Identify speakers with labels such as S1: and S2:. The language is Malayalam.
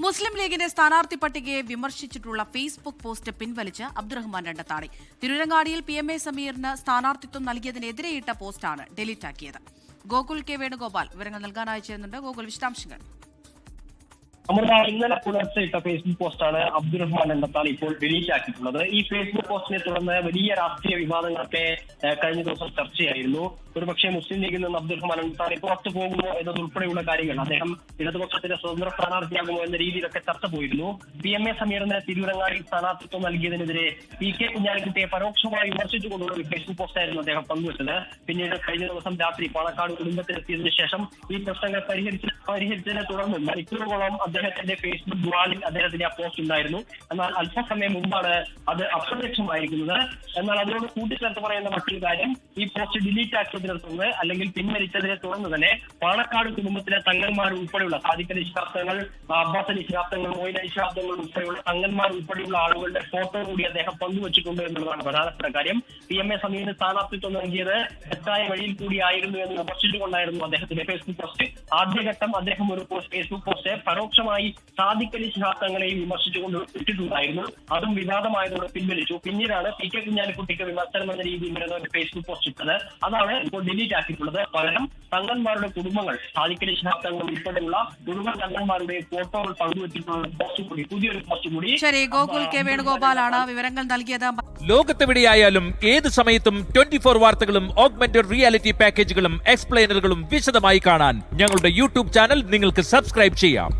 S1: മുസ്ലിം ലീഗിന്റെ സ്ഥാനാർത്ഥി പട്ടികയെ വിമർശിച്ചിട്ടുള്ള ഫേസ്ബുക്ക് പോസ്റ്റ് പിൻവലിച്ച് അബ്ദുറഹ്മാൻ രണ്ടത്താണി. തിരുരങ്ങാടിയിൽ PMA സമീറിന് സ്ഥാനാർത്ഥിത്വം നൽകിയതിനെതിരെയിട്ട പോസ്റ്റാണ് ഡിലീറ്റ് ആക്കിയത്. ഗോകുൽ കെ വേണുഗോപാൽ വിവരങ്ങൾ നൽകാൻ അയച്ചിരുന്നുണ്ട്. ഗോകുൽ, വിശദാംശങ്ങൾ.
S2: അമൃത, ഇന്നലെ പുലർച്ചെ ഇട്ട ഫേസ്ബുക്ക് പോസ്റ്റാണ് അബ്ദുറഹ്മാൻ രണ്ടത്താണി ഇപ്പോൾ ഡിലീറ്റ് ആക്കിയിട്ടുള്ളത്. ഈ ഫേസ്ബുക്ക് പോസ്റ്റിനെ തുടർന്ന് വലിയ രാഷ്ട്രീയ വിവാദങ്ങളൊക്കെ കഴിഞ്ഞ ദിവസം ചർച്ചയായിരുന്നു. ഒരുപക്ഷെ മുസ്ലിം ലീഗിൽ നിന്ന് അബ്ദുറഹ്മാൻ രണ്ടത്താണി പുറത്തു പോകുമോ എന്നതുൾപ്പെടെയുള്ള കാര്യങ്ങൾ, അദ്ദേഹം ഇടതുപക്ഷത്തിന്റെ സ്വതന്ത്ര സ്ഥാനാർത്ഥിയാകുമോ എന്ന രീതിയിലൊക്കെ ചർച്ച പോയിരുന്നു. PMA സമീറിന് തിരുവരങ്ങാടിയിൽ സ്ഥാനാർത്ഥിത്വം നൽകിയതിനെതിരെ PK കുഞ്ഞാലിക്കുട്ടിയെ പരോക്ഷമായി വിമർശിച്ചുകൊണ്ടുള്ള ഒരു ഫേസ്ബുക്ക് പോസ്റ്റായിരുന്നു അദ്ദേഹം പങ്കുവച്ചത്. പിന്നീട് കഴിഞ്ഞ ദിവസം രാത്രി പാണക്കാട് കുടുംബത്തിലെത്തിയതിനു ശേഷം ഈ പ്രശ്നങ്ങൾ പരിഹരിച്ചതിനെ തുടർന്ന് മണിക്കൂറുകളോളം അദ്ദേഹത്തിന്റെ ഫേസ്ബുക്ക് വാളിൽ അദ്ദേഹത്തിന്റെ ആ പോസ്റ്റ് ഉണ്ടായിരുന്നു. എന്നാൽ അല്പസമയം മുമ്പാണ് അത് അപ്രത്യക്ഷമായിരിക്കുന്നത്. എന്നാൽ അതിനോട് കൂട്ടിച്ചേർത്ത് പറയുന്ന മറ്റൊരു കാര്യം, ഈ പോസ്റ്റ് ഡിലീറ്റ് ആക്കിയതിനെ തുടർന്ന് അല്ലെങ്കിൽ പിൻവലിച്ചതിനെ തുടർന്ന് തന്നെ പാണക്കാട് കുടുംബത്തിലെ തങ്ങന്മാർ ഉൾപ്പെടെയുള്ള സാദിഖ് അലി ശിഹാബ്ദങ്ങൾ, അബ്ബാസ് അലി ശിഹാബ്ദങ്ങൾ, മൊയ്ൻ അലി ശിഹാബ്ദങ്ങൾ ഉൾപ്പെടെയുള്ള തങ്ങന്മാർ ഉൾപ്പെടെയുള്ള ആളുകളുടെ ഫോട്ടോ കൂടി അദ്ദേഹം പങ്കുവച്ചിട്ടുണ്ട് എന്നുള്ളതാണ് പ്രധാനപ്പെട്ട കാര്യം. PMA സമീറിന് സ്ഥാനാർത്ഥിത്വം നൽകിയത് തെറ്റായ വഴിയിൽ കൂടിയായിരുന്നു എന്ന് വിമർശിച്ചുകൊണ്ടായിരുന്നു അദ്ദേഹത്തിന്റെ ഫേസ്ബുക്ക് പോസ്റ്റ്. ആദ്യഘട്ടം അദ്ദേഹം ഒരു ഫേസ്ബുക്ക് പോസ്റ്റ് പരോക്ഷമായി സാദിഖ് അലി ശിഹാബ്ദങ്ങളെയും വിമർശിച്ചുകൊണ്ട് ഇട്ടിട്ടുണ്ടായിരുന്നു. അതും വിവാദമായതോടെ പിൻവലിച്ചു. പിന്നീടാണ് PK കുഞ്ഞാലിക്കുട്ടിക്ക് വിമർശനം എന്ന രീതിയിൽ വരുന്ന ഒരു ഫേസ്ബുക്ക് പോസ്റ്റ് ഇട്ടത്. അതാണ് ഇപ്പോൾ ഡിലീറ്റ് ആക്കിയിട്ടുള്ളത്. പകരം തങ്ങന്മാരുടെ കുടുംബങ്ങൾ, സാദിഖ് അലി ശിഹാബ്ദങ്ങൾ ഉൾപ്പെടെയുള്ള മുഴുവൻ തങ്ങന്മാരുടെ ഫോട്ടോകൾ പങ്കുവച്ചിട്ടുള്ള പോസ്റ്റ് കൂടി, പുതിയൊരു പോസ്റ്റ് കൂടി.
S1: ശരി, ഗോകുൽ കെ വേണുഗോപാലാണ് വിവരങ്ങൾ നൽകിയത്.
S3: ലോകത്തെവിടെയായാലും ഏത് സമയത്തും 24 വാർത്തകളും ഓഗ്മെന്റഡ് റിയാലിറ്റി പാക്കേജുകളും എക്സ്പ്ലെയിനറുകളും വിശദമായി കാണാൻ ഞങ്ങളുടെ YouTube ചാനൽ നിങ്ങൾക്ക് സബ്സ്ക്രൈബ് ചെയ്യാം.